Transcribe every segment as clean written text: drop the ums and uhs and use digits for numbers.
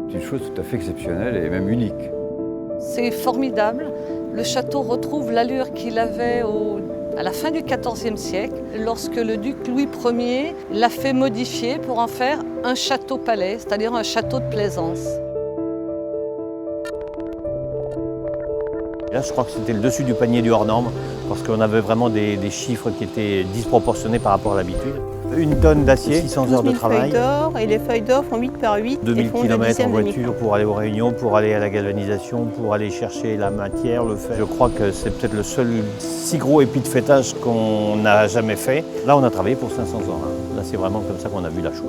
C'est une chose tout à fait exceptionnelle et même unique. C'est formidable. Le château retrouve l'allure qu'il avait à la fin du XIVe siècle, lorsque le duc Louis Ier l'a fait modifier pour en faire un château-palais, c'est-à-dire un château de plaisance. Là, je crois que c'était le dessus du panier du hors norme, parce qu'on avait vraiment des chiffres qui étaient disproportionnés par rapport à l'habitude. 1 tonne d'acier, 600 heures de travail. 12 000 feuilles d'or, et les feuilles d'or font 8 par 8. 2000 km en voiture pour aller aux réunions, pour aller à la galvanisation, pour aller chercher la matière, le fer. Je crois que c'est peut-être le seul si gros épi de fêtage qu'on n'a jamais fait. Là, on a travaillé pour 500 ans. Là, c'est vraiment comme ça qu'on a vu la chose.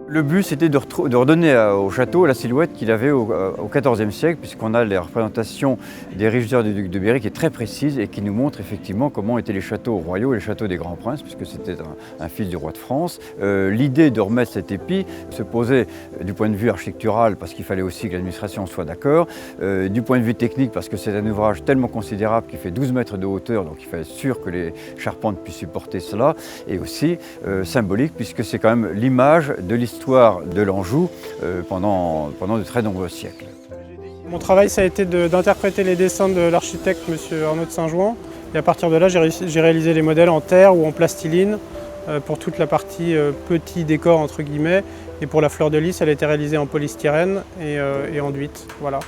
Le but, c'était de redonner au château la silhouette qu'il avait au XIVe siècle, puisqu'on a les représentations des régisseurs du duc de Berry qui est très précise et qui nous montre effectivement comment étaient les châteaux royaux et les châteaux des grands princes, puisque c'était un fils du roi de France. L'idée de remettre cet épi se posait du point de vue architectural, parce qu'il fallait aussi que l'administration soit d'accord, du point de vue technique, parce que c'est un ouvrage tellement considérable qui fait 12 mètres de hauteur, donc il fallait être sûr que les charpentes puissent supporter cela, et aussi symbolique, puisque c'est quand même l'image de l'histoire de l'Anjou pendant de très nombreux siècles. Mon travail, ça a été d'interpréter les dessins de l'architecte M. Arnaud de Saint-Jouan. Et à partir de là, j'ai réalisé les modèles en terre ou en plastiline pour toute la partie petit décor entre guillemets. Et pour la fleur de lys, elle a été réalisée en polystyrène et enduite. Voilà.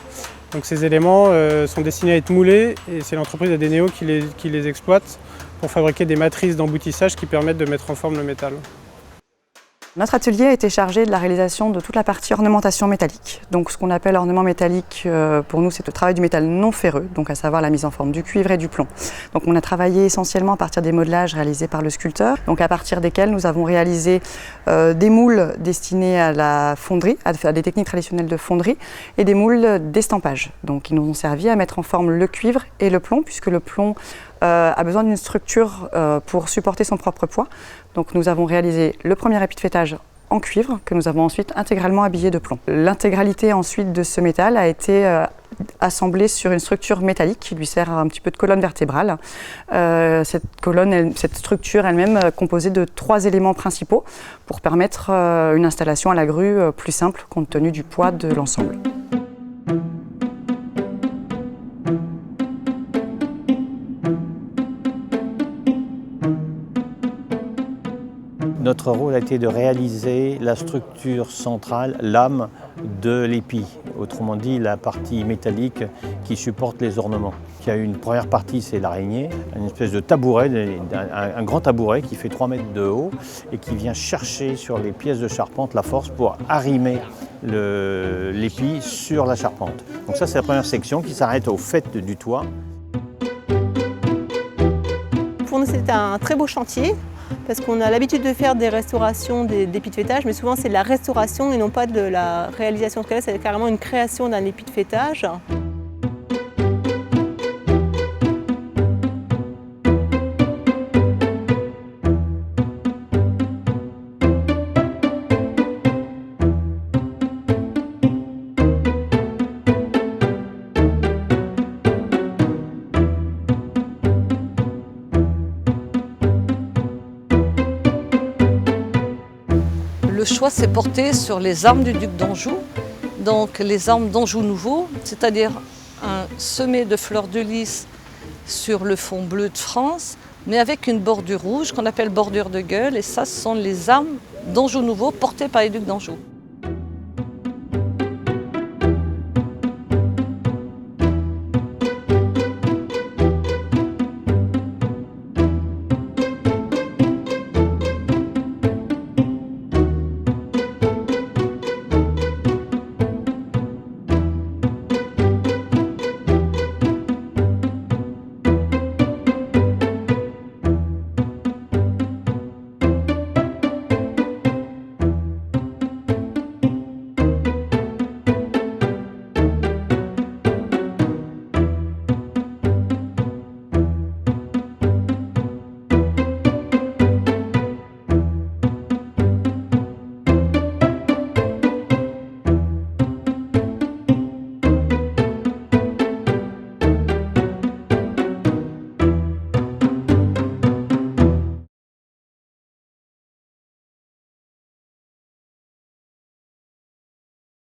Donc ces éléments sont destinés à être moulés et c'est l'entreprise Adénéo qui les exploite pour fabriquer des matrices d'emboutissage qui permettent de mettre en forme le métal. Notre atelier a été chargé de la réalisation de toute la partie ornementation métallique. Donc ce qu'on appelle ornement métallique, pour nous, c'est le travail du métal non ferreux, donc à savoir la mise en forme du cuivre et du plomb. Donc on a travaillé essentiellement à partir des modelages réalisés par le sculpteur, donc à partir desquels nous avons réalisé des moules destinés à la fonderie, à des techniques traditionnelles de fonderie, et des moules d'estampage. Donc ils nous ont servi à mettre en forme le cuivre et le plomb, puisque le plomb a besoin d'une structure pour supporter son propre poids. Donc nous avons réalisé le premier épi de fêtage en cuivre que nous avons ensuite intégralement habillé de plomb. L'intégralité ensuite de ce métal a été assemblée sur une structure métallique qui lui sert un petit peu de colonne vertébrale. Cette structure elle-même composée de 3 éléments principaux pour permettre une installation à la grue plus simple compte tenu du poids de l'ensemble. Notre rôle a été de réaliser la structure centrale, l'âme de l'épi, autrement dit la partie métallique qui supporte les ornements. Il y a une première partie, c'est l'araignée, une espèce de tabouret, un grand tabouret qui fait 3 mètres de haut et qui vient chercher sur les pièces de charpente la force pour arrimer l'épi sur la charpente. Donc ça, c'est la première section qui s'arrête au faîte du toit. Pour nous, c'était un très beau chantier. Parce qu'on a l'habitude de faire des restaurations d'épis de fêtage, mais souvent c'est de la restauration et non pas de la réalisation. En tout cas, c'est carrément une création d'un épi de fêtage. Le choix s'est porté sur les armes du duc d'Anjou, donc les armes d'Anjou nouveau, c'est-à-dire un semé de fleurs de lys sur le fond bleu de France, mais avec une bordure rouge qu'on appelle bordure de gueule, et ça, ce sont les armes d'Anjou nouveau portées par les ducs d'Anjou.